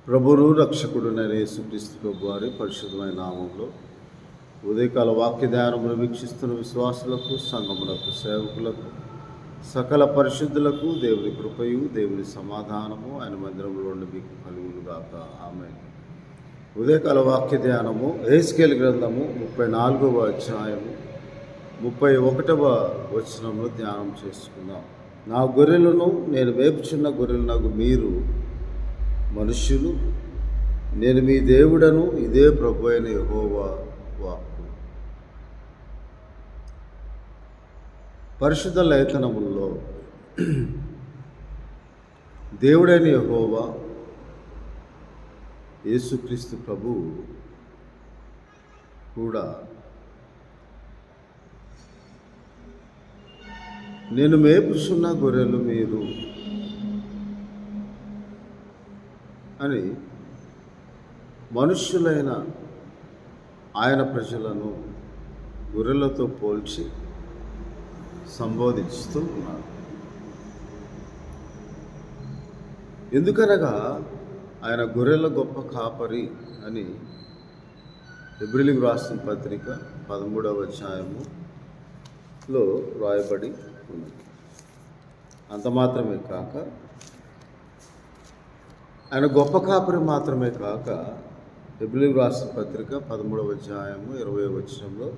ప్రభువును రక్షకుడునైన యేసుక్రీస్తు ప్రభు వారి పరిశుద్ధమైన నామంలో ఉదయకాల వాక్య ధ్యానమును వీక్షిస్తున్న విశ్వాసులకు, సంఘములకు, సేవకులకు, సకల పరిశుద్ధులకు దేవుని కృపయు దేవుని సమాధానము ఆయన మందిరంలో ఉండి మీకు కలుగునుగాక. ఆమేన్. ఉదయకాల వాక్య ధ్యానము యెహెజ్కేలు గ్రంథము 34వ అధ్యాయము 31వ వచనంలో ధ్యానం చేసుకుందాం. నా గొర్రెలను నేను వేపుచున్న గొర్రెలకు మీరు మనుష్యులు, నేను మీ దేవుడను, ఇదే ప్రభు అయిన యెహోవా వాక్కు. పరిశుద్ధ లేఖనముల్లో దేవుడైన యెహోవా యేసుక్రీస్తు ప్రభు కూడా నేను మేపుచున్న గొర్రెలు మీరు అని మనుష్యులైన ఆయన ప్రజలను గొర్రెలతో పోల్చి సంబోధిస్తూ ఉన్నారు. ఎందుకనగా ఆయన గొర్రెల గొప్ప కాపరి అని హెబ్రీయులకు రాసిన పత్రిక 13వ అధ్యాయములో రాయబడి ఉంది. అంత మాత్రమే కాక ఆయన గొప్ప కాపరి మాత్రమే కాక హెబ్రీయులకు రాసిన పత్రిక 13వ అధ్యాయము 20వ వచనంలో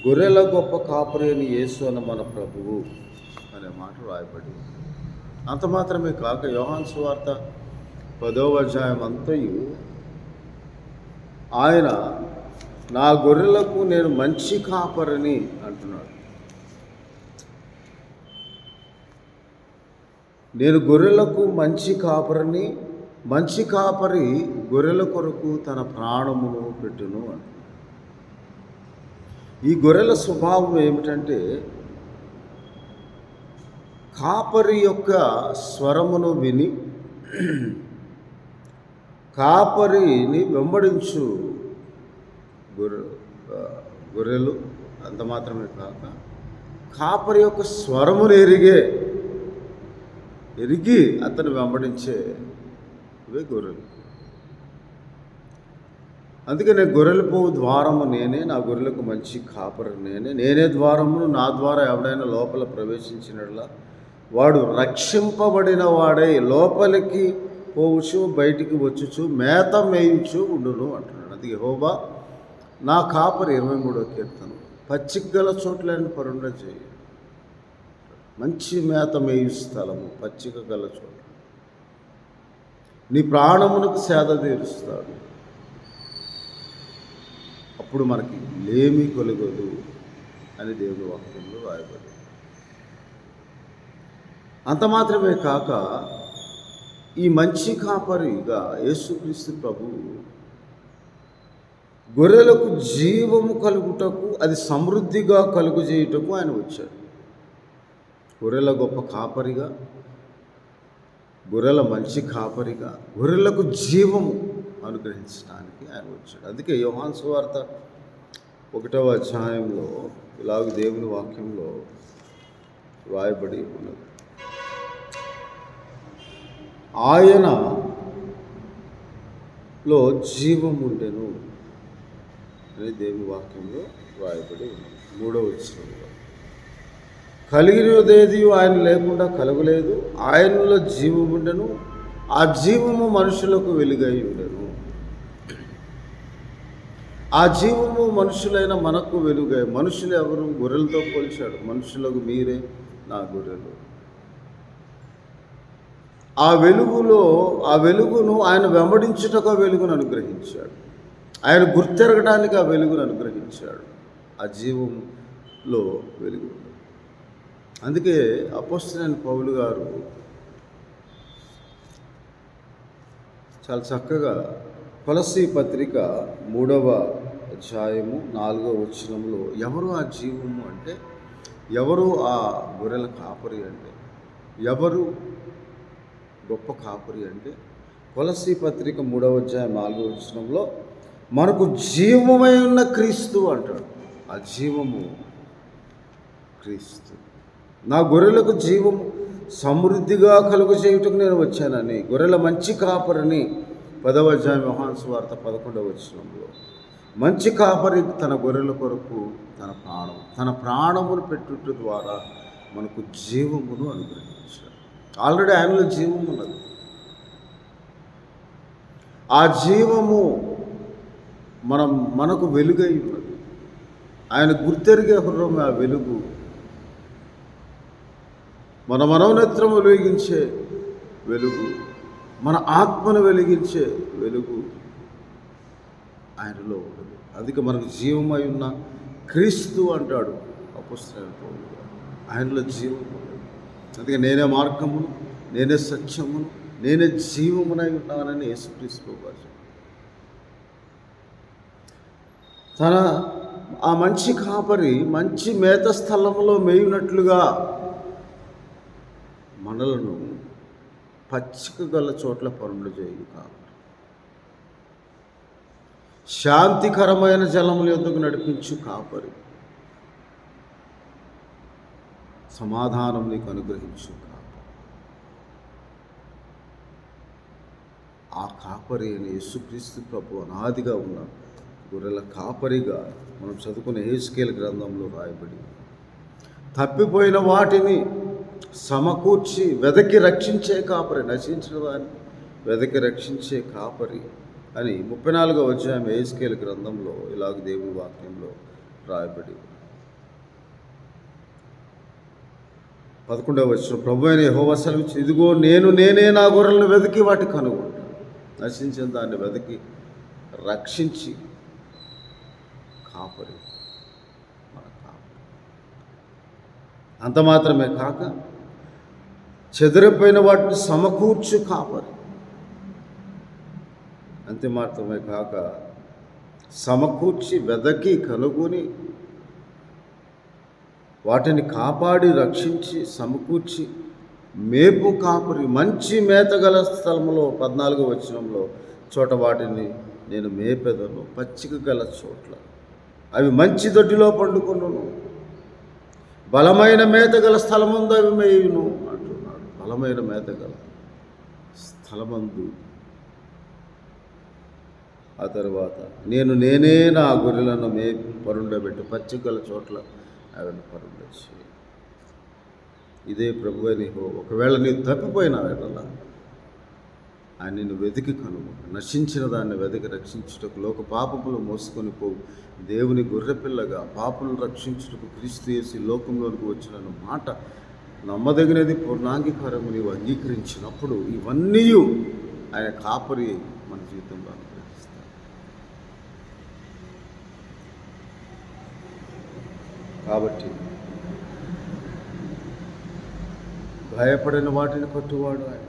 గొర్రెల గొప్ప కాపరి అని యేసు అన్న మన ప్రభువు అనే మాట రాయబడి. అంత మాత్రమే కాక యోహాను సువార్త 10వ అధ్యాయం అంతయు ఆయన నా గొర్రెలకు నేను మంచి కాపరిని అంటున్నాడు. నేను గొర్రెలకు మంచి కాపరిని, మంచి కాపరి గొర్రెల కొరకు తన ప్రాణమును పెట్టును అని. ఈ గొర్రెల స్వభావం ఏమిటంటే కాపరి యొక్క స్వరమును విని కాపరిని వెంబడించు గొర్రెలు. అంత మాత్రమే కాక కాపరి యొక్క స్వరమును ఎరిగి అతను వెంబడించే ఇవే గొర్రెలు. అందుకనే గొర్రెలు పోవు ద్వారము నేనే, నా గొర్రెలకు మంచి కాపరి నేనే ద్వారమును, నా ద్వారా ఎవడైనా లోపల ప్రవేశించినట్లా వాడు రక్షింపబడిన వాడై లోపలికి పోవచ్చు, బయటికి వచ్చుచు మేత మేయుచు ఉండును అంటున్నాడు. అది యెహోవా నా కాపరి. 23వ కీర్తన. పచ్చిక గల చోట్లని పరుండ చేయి, మంచి మేత మేయు స్థలము, పచ్చిక గల చోట నీ ప్రాణమునకు సేద తీరుస్తాడు, అప్పుడు మనకి లేమి కొలగదు అని దేవుని వాక్యంలో రాయబడి. అంత మాత్రమే కాక ఈ మంచి కాపరిగా యేసుక్రీస్తు ప్రభు గొర్రెలకు జీవము కలుగుటకు, అది సమృద్ధిగా కలుగుచేయుటకు ఆయన వచ్చాడు. గొర్రెల గొప్ప కాపరిగా, గొర్రెల మంచి కాపరిగా, గొర్రెలకు జీవము అనుగ్రహించడానికి ఆయన వచ్చాడు. అందుకే యోహాను సువార్త 1వ అధ్యాయంలో ఇలాగ దేవుని వాక్యంలో రాయబడి ఉన్నది. ఆయనలో జీవం ఉండెను అని దేవుని వాక్యంలో రాయబడి ఉన్నది. 3వ వచనంలో కలిగినదేది ఆయన లేకుండా కలగలేదు, ఆయనలో జీవం ఉండెను, ఆ జీవము మనుషులకు వెలుగై ఉండెను. ఆ జీవము మనుషులైన మనకు వెలుగై. మనుషులు ఎవరు? గొర్రెలతో పోల్చాడు. మనుషులకు మీరే నా గొర్రెలు. ఆ వెలుగును ఆయన వెంబడించుటకు ఆ వెలుగును అనుగ్రహించాడు. ఆయన గుర్తెరగడానికి ఆ వెలుగును అనుగ్రహించాడు. ఆ జీవంలో వెలుగు. అందుకే అపోస్తలుడైన పౌలు గారు చాలా చక్కగా కొలస్సీ పత్రిక 3వ అధ్యాయము 4వ వచనంలో ఎవరు ఆ జీవము అంటే, ఎవరు ఆ గొర్రెల కాపరి అంటే, ఎవరు గొప్ప కాపరి అంటే, కొలస్సీ పత్రిక 3వ అధ్యాయం 4వ వచనంలో మనకు జీవమై ఉన్న క్రీస్తు అంటాడు. ఆ జీవము క్రీస్తు. నా గొర్రెలకు జీవము సమృద్ధిగా కలుగజేయుటకు నేను వచ్చానని, గొర్రెల మంచి కాపరిని 10వ అధ్యాయం యోహాను సువార్త 11వ వచనంలో మంచి కాపరి తన గొర్రెల కొరకు తన ప్రాణమును పెట్టుట ద్వారా మనకు జీవమును అనుగ్రహించాడు. ఆల్రెడీ ఆయనలో జీవం ఉన్నది. ఆ జీవము మనకు వెలుగై ఉన్నది. ఆయన గుర్తెరిగే హృదయం ఆ వెలుగు, మన మనోనేత్రము వెలిగించే వెలుగు, మన ఆత్మను వెలిగించే వెలుగు ఆయనలో ఉన్నది. అందుకే మనకు జీవమై ఉన్న క్రీస్తు అంటాడు అపోస్తలుడైన పౌలు. ఆయనలో జీవం ఉన్నది. అందుకే నేనే మార్గమును, నేనే సత్యమును, నేనే జీవమునై ఉన్నానని యేసుక్రీస్తు వారు తన ఆ మంచి కాపరి మంచి మేత స్థలములో మేయునట్లుగా మనలను పచ్చిక గల చోట్ల పరుండు చేయు కాపరి, శాంతికరమైన జలముల యొద్దకు నడిపించు కాపరి, సమాధానం నీకు అనుగ్రహించు కాపరి. ఆ కాపరి అని యేసుక్రీస్తు ప్రభు అనాదిగా ఉన్న గొర్రెల కాపరిగా మనం చదువుకునే యెహెజ్కేలు గ్రంథంలో రాయబడి, తప్పిపోయిన వాటిని సమకూర్చి వెదకి రక్షించే కాపరి, నశించిన దాన్ని వెదకి రక్షించే కాపరి అని 34వ అధ్యాయం యెహెజ్కేలు గ్రంథంలో ఇలాగ దేవుని వాక్యంలో రాయబడి 11వ వచనం, ప్రభువైన యెహోవా సెలవిచ్చి, ఇదిగో నేనే నా గొర్రెలను వెతికి వాటి కనుగొంటాను. నశించిన దాన్ని వెతికి రక్షించి కాపరి మన కాపరి. అంత మాత్రమే కాక చెదిరిపోయిన వాటిని సమకూర్చు కాపరి. అంతే మాత్రమే కాక సమకూర్చి వెదకి కనుగొని వాటిని కాపాడి రక్షించి సమకూర్చి మేపు కాపరి. మంచి మేతగల స్థలంలో 14వ వచనంలో చోట వాటిని నేను మేపెదను, పచ్చిక గల చోట్ల అవి మంచి దొడ్డిలో పండుకొనును, బలమైన మేతగల స్థలమందు అవి మేయును అంటున్నాడు. బలమైన మేతగల స్థలమందు. ఆ తర్వాత నేనే నా గొర్రెలను పరుండబెట్టి పచ్చిక గల చోట్ల అవి పరుండొచ్చి. ఇదే ప్రభువే నీకు. ఒకవేళ నీవు తప్పిపోయినా ఎడలా ఆయన నిన్ను వెతికి కనుగొను, నశించిన దాన్ని వెతికి రక్షించుటకు, లోక పాపములు మోసుకొని పోవు దేవుని గొర్రెపిల్లగా పాపులను రక్షించుటకు క్రీస్తు యేసు లోకంలోనికి వచ్చిన మాట నమ్మదగినది, పూర్ణాంగీకారము నీవు అంగీకరించినప్పుడు ఇవన్నీ ఆయన కాపరి మన జీవితంలో అనుగ్రహిస్తాడు. కాబట్టి భయపడిన వాటిని కొట్టువాడు ఆయన.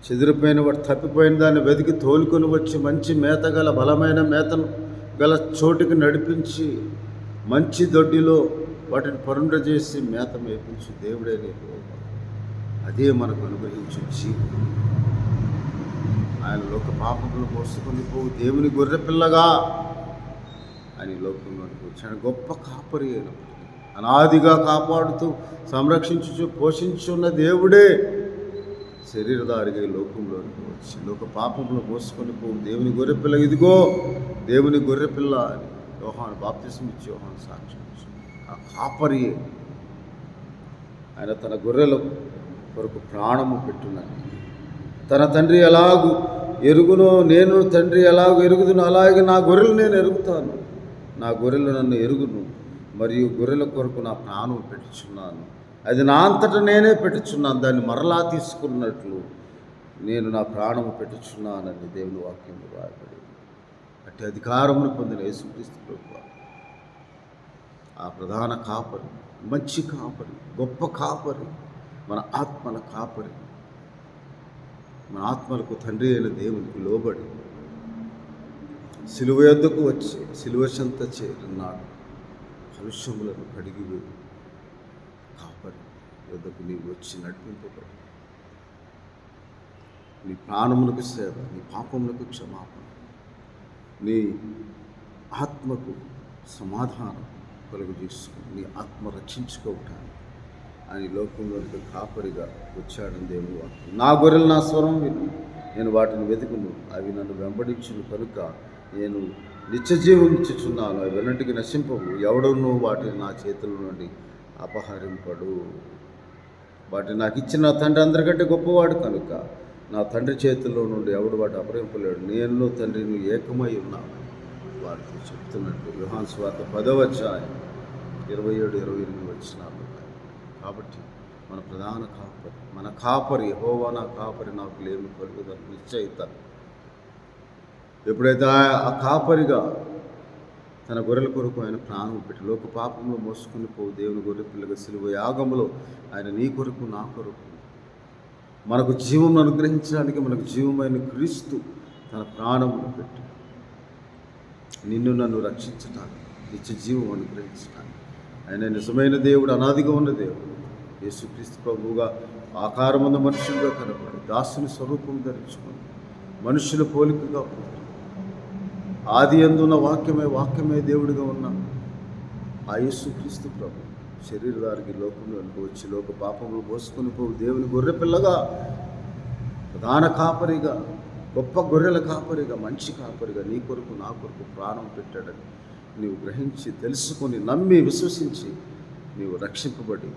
చెదిరిపోయిన వాడు, తప్పిపోయిన దాన్ని వెతికి తోలుకొని వచ్చి మంచి మేత గల బలమైన మేతను గల చోటుకి నడిపించి మంచి దొడ్డిలో వాటిని పరుండ చేసి మేత మేపించు దేవుడే నీకు. అదే మనకు అనుగ్రహించు జీవం. ఆయన లోక పాపములు మోసుకొని పోవు దేవుని గొర్రెపిల్లగా ఆయన లోకంలోనికి వచ్చాడు. గొప్ప కాపరి అయినప్పటికీ అనాదిగా కాపాడుతూ సంరక్షించు పోషించున్న దేవుడే శరీరధారిగా లోకంలోనికి వచ్చి లోక పాపములు మోసుకొని పోవు దేవుని గొర్రెపిల్ల. ఇదిగో దేవుని గొర్రెపిల్ల అని యోహాను బాప్తిసం ఇచ్చి యోహాను సాక్ష్యం ఇచ్చాడు. ఆ కాపరి ఆయన తన గొర్రెల కొరకు ప్రాణము పెట్టున్నాను. తన తండ్రి ఎలాగూ ఎరుగునో నేను తండ్రి ఎలాగూ ఎరుగుదును అలాగే నా గొర్రెలు నేను ఎరుగుతాను, నా గొర్రెలు నన్ను ఎరుగును, మరియు గొర్రెల కొరకు నా ప్రాణం పెట్టుచున్నాను. అది నా అంతటా నేనే పెట్టుచున్నాను, దాన్ని మరలా తీసుకున్నట్లు నేను నా ప్రాణము పెట్టుచున్నానని దేవుని వాక్యంలో రాయబడి. అట్టి అధికారమును పొందిన యేసుక్రీస్తు ప్రభువు ఆ ప్రధాన కాపరి, మంచి కాపరి, గొప్ప కాపరి, మన ఆత్మల కాపరి, మన ఆత్మలకు తండ్రి అయిన దేవునికి లోబడి సిలువ యొద్దకు వచ్చి సిలువ చెంత చేరినాడు. కలుషములను కడిగి కాపరి యొద్దకు నీవు వచ్చి నడిపింపబడి నీ ప్రాణములకు సేవ, నీ పాపములకు క్షమాపణ, నీ ఆత్మకు సమాధానం కలుగు చేసుకుని నీ ఆత్మ రక్షించుకోవటానికి ఆయన లోకంలోనికి కాపరిగా వచ్చాడని దేవుని వాక్యం. నా గొర్రెలు నా స్వరం విను, నేను వాటిని వెతుకును, అవి నన్ను వెంబడించును కనుక నేను నిత్యజీవం ఇచ్చుచున్నాను. అవి వెన్నటికి నశింపవు, ఎవడును వాటిని నా చేతుల నుండి అపహరింపడు. వాటిని నాకు ఇచ్చిన నా తండ్రి అందరికంటే గొప్పవాడు కనుక నా తండ్రి చేతుల్లో నుండి ఎవడు వాటి అపహరింపలేడు. నేను తండ్రిని ఏకమై ఉన్నాను వారితో చెప్తున్నట్టు యోహాను సువార్త 10వ అధ్యాయం 27-28 వచనాలు. కాబట్టి మన ప్రధాన కాపరి, మన కాపరి యెహోవా నా కాపరి, నాకు లేమి కలుగుదని నిశ్చయిత. ఎప్పుడైతే ఆ కాపరిగా తన గొర్రెల కొరకు ఆయన ప్రాణం పెట్టి లోక పాపంలో మోసుకుని పోవు దేవుని గొర్రె పిల్లగా సిలువ యాగములో ఆయన నీ కొరకు నా కొరకు మనకు జీవం అనుగ్రహించడానికి, మనకు జీవమైన క్రీస్తు తన ప్రాణమును పెట్టి నిన్ను నన్ను రక్షించడానికి, నిత్య జీవం అనుగ్రహించడానికి ఆయన నిజమైన దేవుడు, అనాదిగా ఉన్న దేవుడు. యేసుక్రీస్తు ప్రభువుగా ఆకారమున్న మనుషులుగా కనబడి దాసుని స్వరూపం ధరించుకొని మనుషుల పోలికగా పుట్టి ఆది యందున్న వాక్యమే దేవుడిగా ఉన్న ఆ యేసుక్రీస్తు ప్రభు శరీరధారికి లోకంలోకి వచ్చి లోక పాపములు మోసుకొని పోవు దేవుని గొర్రె పిల్లగా, ప్రధాన కాపరిగా, గొప్ప గొర్రెల కాపరిగా, మంచి కాపరిగా నీ కొరకు నా కొరకు ప్రాణం పెట్టాడని నీవు గ్రహించి, తెలుసుకొని, నమ్మి, విశ్వసించి నీవు రక్షింపబడి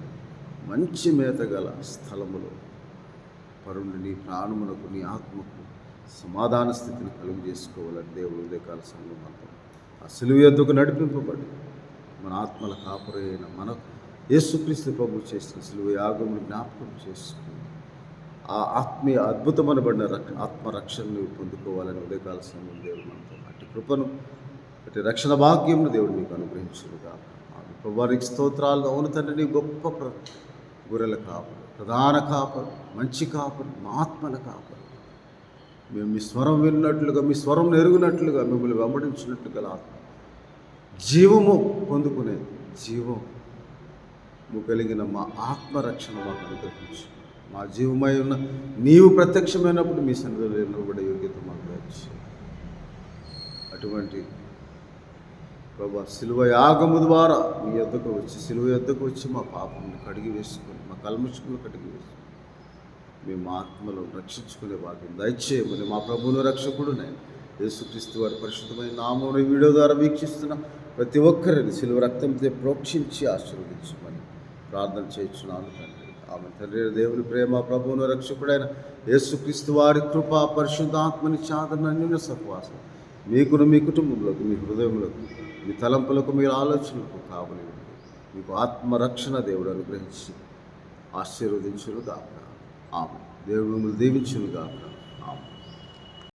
మంచి మేత గల స్థలములో పరుని నీ ప్రాణమునకు, నీ ఆత్మకు సమాధాన స్థితిని కలుగు చేసుకోవాలని దేవుడు ఉదయకాల సమయంలో ఆ సిలువ యొద్దకు నడిపింపబడి మన ఆత్మల కాపరి అయిన మన యేసుక్రీస్తు ప్రభు చేసిన సిలువ యాగమును జ్ఞాపకం చేసుకుని ఆ ఆత్మీయ అద్భుతమనబడిన ఆత్మరక్షణను పొందుకోవాలని ఉదయకాల సమయం దేవుడు మనతో అట్టి కృపను, అట్టి రక్షణ భాగ్యమును దేవుడు మీకు అనుగ్రహించునుగా. వారికి స్తోత్రాలు. అవును తండ్రి, నీ గొప్ప గొర్రెల కాపరి, ప్రధాన కాపరి, మంచి కాపరి, మా ఆత్మల కాపరి. మేము మీ స్వరం విన్నట్లుగా, మీ స్వరం ఎరుగునట్లుగా, మిమ్మల్ని వెంబడించినట్లుగా ఆత్మ జీవము పొందుకునే జీవము కలిగిన మా ఆత్మరక్షణ మాకు అనుగ్రహించు. మా జీవమై ఉన్న నీవు ప్రత్యక్షమైనప్పుడు మీ సన్నిధిలో నిలబడే యోగ్యత మాకు వచ్చి అటువంటి ప్రభా సిలువ యాగము ద్వారా మీ యొద్దకు వచ్చి, సిలువ యొద్దకు వచ్చి మా పాపమును కడిగి వేసుకొని, మా కల్మషములు కడిగి వేసుకొని మేము ఆత్మలను రక్షించుకునే భాగ్యం దయచేయమని మా ప్రభువును రక్షకుడు నేను యేసుక్రీస్తు వారి పరిశుద్ధమైన నామమును ఈ వీడియో ద్వారా వీక్షిస్తున్న ప్రతి ఒక్కరిని సిలువ రక్తంతో ప్రోక్షించి ఆశీర్వదించమని ప్రార్థన చేయించున్నాను తండ్రి. ఆమె తండ్రి దేవుని ప్రేమ, ప్రభువును రక్షకుడైన యేసుక్రీస్తు వారి కృప, పరిశుద్ధాత్మని చాదన నిన్న సహవాసం మీకును, మీ కుటుంబంలోకి, మీ హృదయములకు, మీ తలంపులకు, మీ ఆలోచనలకు కావలి మీకు ఆత్మరక్షణ దేవుడు అనుగ్రహించి ఆశీర్వదించునుగాక. ఆమె దేవుడు మిమ్మల్ని దీవించునుగాక.